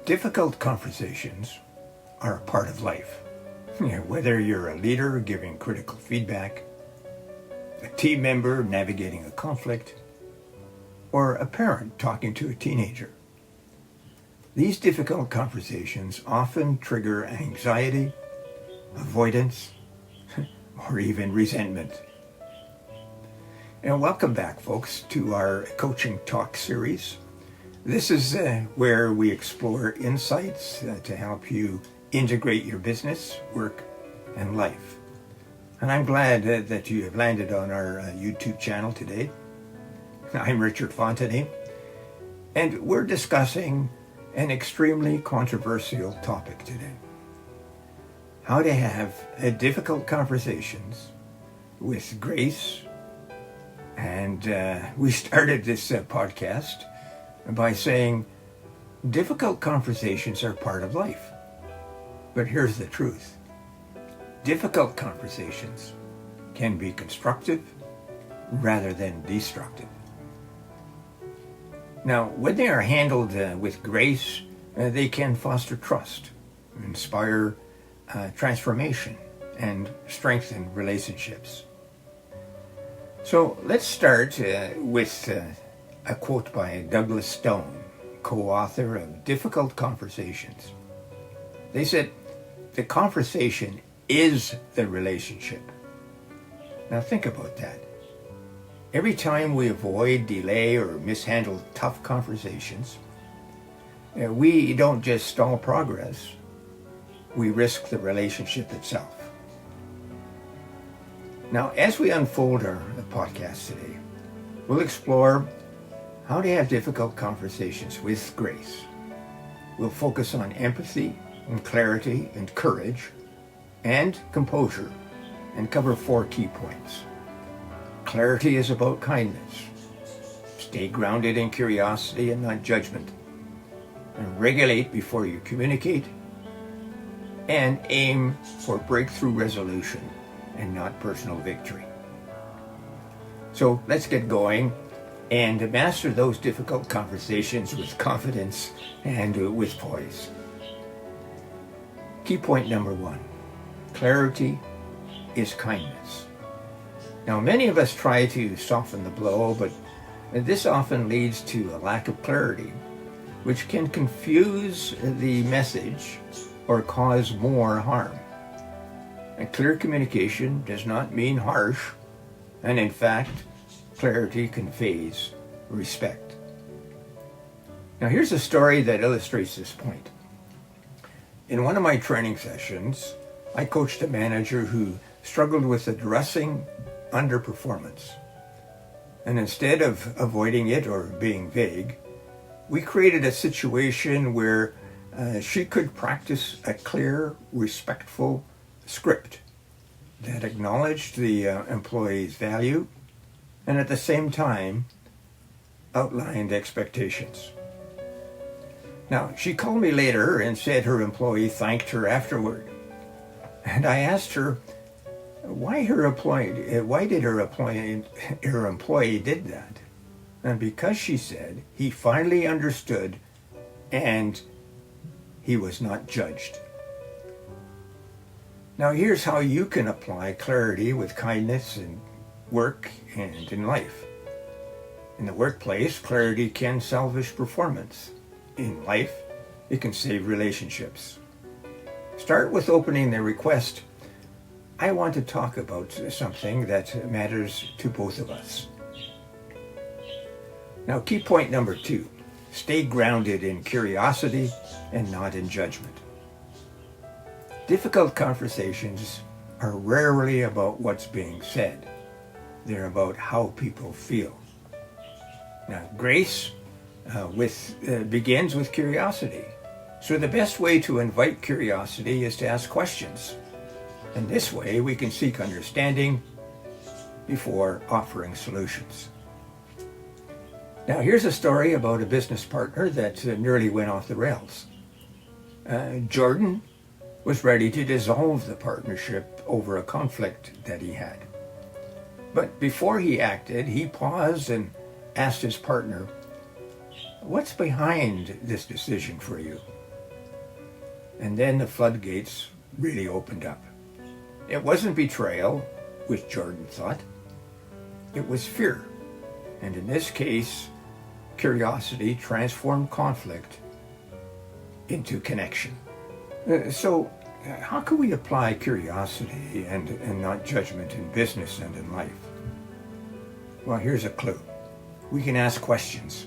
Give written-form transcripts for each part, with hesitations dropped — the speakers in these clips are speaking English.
Difficult conversations are a part of life. Whether you're a leader giving critical feedback, a team member navigating a conflict, or a parent talking to a teenager. These difficult conversations often trigger anxiety, avoidance, or even resentment. And welcome back, folks, to our Coaching Talk series. This is where we explore insights to help you integrate your business, work, and life. And I'm glad that you have landed on our YouTube channel today. I'm Richard Fontenay, and we're discussing an extremely controversial topic today. How to have difficult conversations with grace. And we started this podcast by saying difficult conversations are part of life. But here's the truth. Difficult conversations can be constructive rather than destructive. Now, when they are handled with grace, they can foster trust, inspire transformation, and strengthen relationships. So let's start with a quote by Douglas Stone, co-author of Difficult Conversations. They said, "The conversation is the relationship." Now think about that. Every time we avoid, delay, or mishandle tough conversations, we don't just stall progress, we risk the relationship itself. Now, as we unfold our podcast today, we'll explore how to have difficult conversations with grace. We'll focus on empathy and clarity and courage and composure and cover 4 key points. Clarity is about kindness. Stay grounded in curiosity and not judgment. And regulate before you communicate. And aim for breakthrough resolution and not personal victory. So let's get going and master those difficult conversations with confidence and with poise. Key point number 1, clarity is kindness. Now, many of us try to soften the blow, but this often leads to a lack of clarity, which can confuse the message or cause more harm. And clear communication does not mean harsh, and in fact, clarity conveys respect. Now, here's a story that illustrates this point. In one of my training sessions, I coached a manager who struggled with addressing underperformance. And instead of avoiding it or being vague, we created a situation where she could practice a clear, respectful script that acknowledged the employee's value and at the same time outlined expectations. Now, she called me later and said her employee thanked her afterward. And I asked her why her employee did that. And because she said he finally understood and he was not judged. Now, here's how you can apply clarity with kindness in work and in life. In the workplace, clarity can salvage performance. In life, it can save relationships. Start with opening the request, "I want to talk about something that matters to both of us." Now, key point number 2, stay grounded in curiosity and not in judgment. Difficult conversations are rarely about what's being said. They're about how people feel. Now, grace begins with curiosity. So the best way to invite curiosity is to ask questions. And this way we can seek understanding before offering solutions. Now, here's a story about a business partner that nearly went off the rails. Jordan was ready to dissolve the partnership over a conflict that he had. But before he acted, he paused and asked his partner, "What's behind this decision for you?" And then the floodgates really opened up. It wasn't betrayal, which Jordan thought. It was fear. And in this case, curiosity transformed conflict into connection. So how can we apply curiosity and not judgment in business and in life? Well, here's a clue. We can ask questions.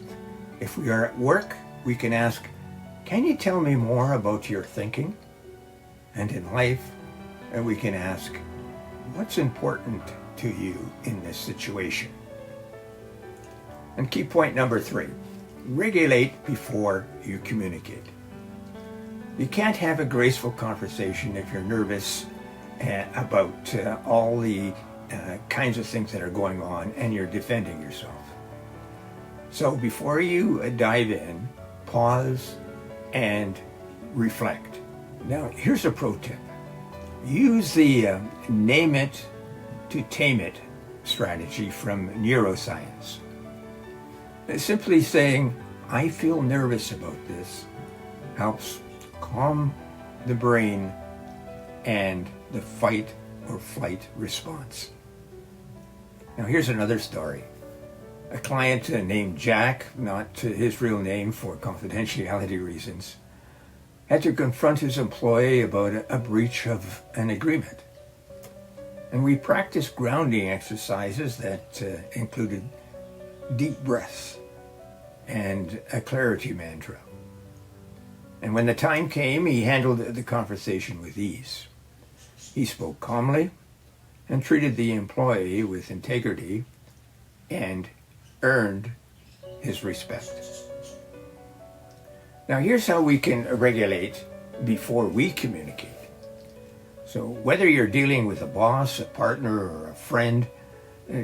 If we are at work, we can ask, can you tell me more about your thinking? And in life, we can ask, what's important to you in this situation? And key point number 3, regulate before you communicate. You can't have a graceful conversation if you're nervous about all the kinds of things that are going on and you're defending yourself. So before you dive in, pause and reflect. Now, here's a pro tip. Use the name it to tame it strategy from neuroscience. Simply saying, I feel nervous about this, helps calm the brain and the fight or flight response. Now, here's another story. A client named Jack, not his real name for confidentiality reasons, had to confront his employee about a breach of an agreement. And we practiced grounding exercises that included deep breaths and a clarity mantra. And when the time came, he handled the conversation with ease. He spoke calmly and treated the employee with integrity and earned his respect. Now, here's how we can regulate before we communicate. So whether you're dealing with a boss, a partner, or a friend,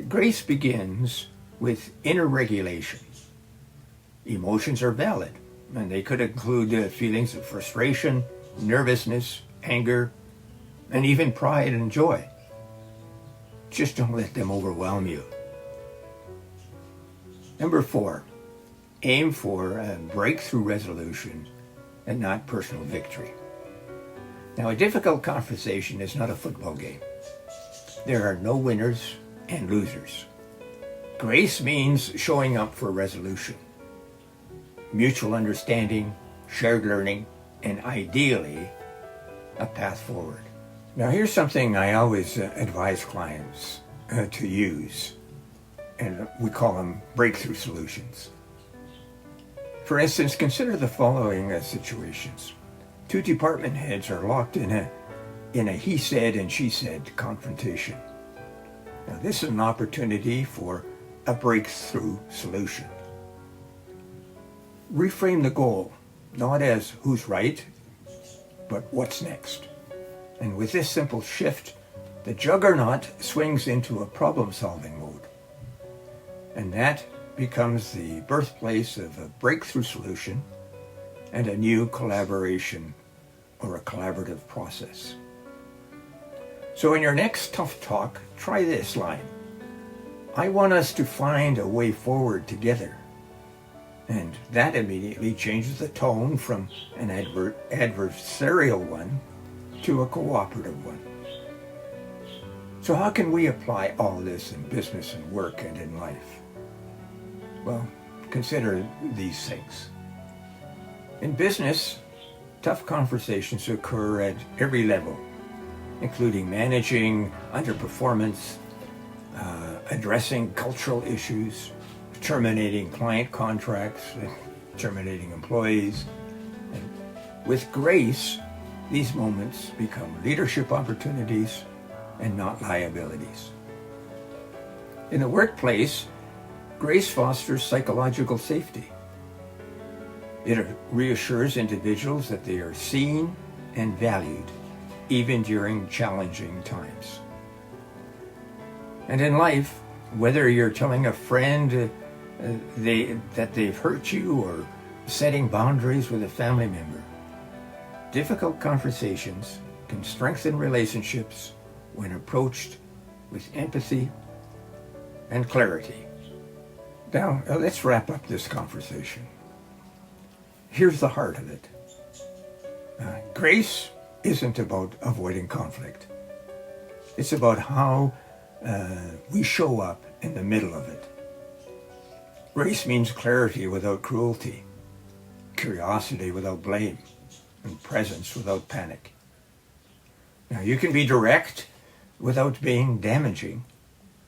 grace begins with inner regulation. Emotions are valid, and they could include feelings of frustration, nervousness, anger, and even pride and joy. Just don't let them overwhelm you. Number 4, aim for a breakthrough resolution and not personal victory. Now, a difficult conversation is not a football game. There are no winners and losers. Grace means showing up for resolution, mutual understanding, shared learning, and ideally, a path forward. Now, here's something I always advise clients to use, and we call them breakthrough solutions. For instance, consider the following situations. 2 department heads are locked in a he said and she said confrontation. Now, this is an opportunity for a breakthrough solution. Reframe the goal, not as who's right, but what's next. And with this simple shift, the juggernaut swings into a problem-solving mode. And that becomes the birthplace of a breakthrough solution and a new collaboration or a collaborative process. So in your next tough talk, try this line. I want us to find a way forward together. And that immediately changes the tone from an adversarial one to a cooperative one. So how can we apply all this in business and work and in life? Well, consider these things. In business, tough conversations occur at every level, including managing underperformance, addressing cultural issues, terminating client contracts, terminating employees. And with grace, these moments become leadership opportunities and not liabilities. In the workplace, grace fosters psychological safety. It reassures individuals that they are seen and valued, even during challenging times. And in life, whether you're telling a friend that they've hurt you or setting boundaries with a family member, difficult conversations can strengthen relationships when approached with empathy and clarity. Now, let's wrap up this conversation. Here's the heart of it. Grace isn't about avoiding conflict. It's about how we show up in the middle of it. Grace means clarity without cruelty, curiosity without blame, and presence without panic. Now, you can be direct without being damaging,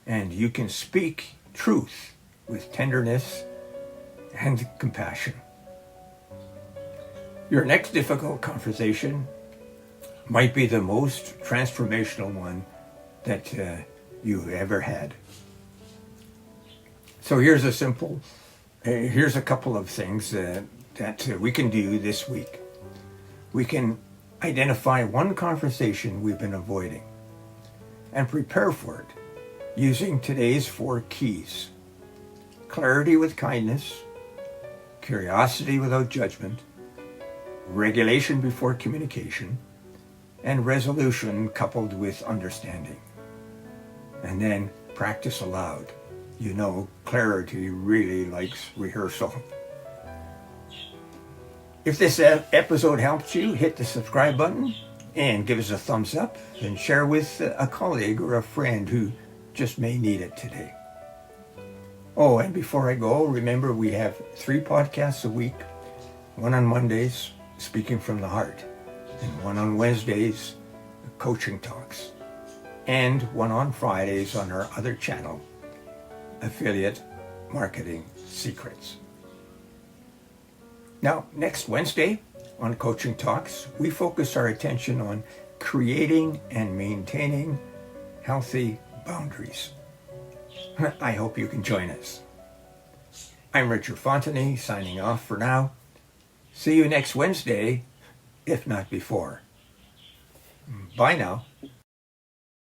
and you can speak truth with tenderness and compassion. Your next difficult conversation might be the most transformational one that you ever had. So here's a couple of things that we can do this week. We can identify one conversation we've been avoiding and prepare for it using today's 4 keys: clarity with kindness, curiosity without judgment, regulation before communication, and resolution coupled with understanding. And then practice aloud. You know, clarity really likes rehearsal. If this episode helped you, hit the subscribe button and give us a thumbs up and share with a colleague or a friend who just may need it today. Oh, and before I go, remember we have 3 podcasts a week, one on Mondays, Speaking from the Heart, and one on Wednesdays, Coaching Talks, and one on Fridays on our other channel, Affiliate Marketing Secrets. Now, next Wednesday on Coaching Talks, we focus our attention on creating and maintaining healthy boundaries. I hope you can join us. I'm Richard Fontenay, signing off for now. See you next Wednesday, if not before. Bye now.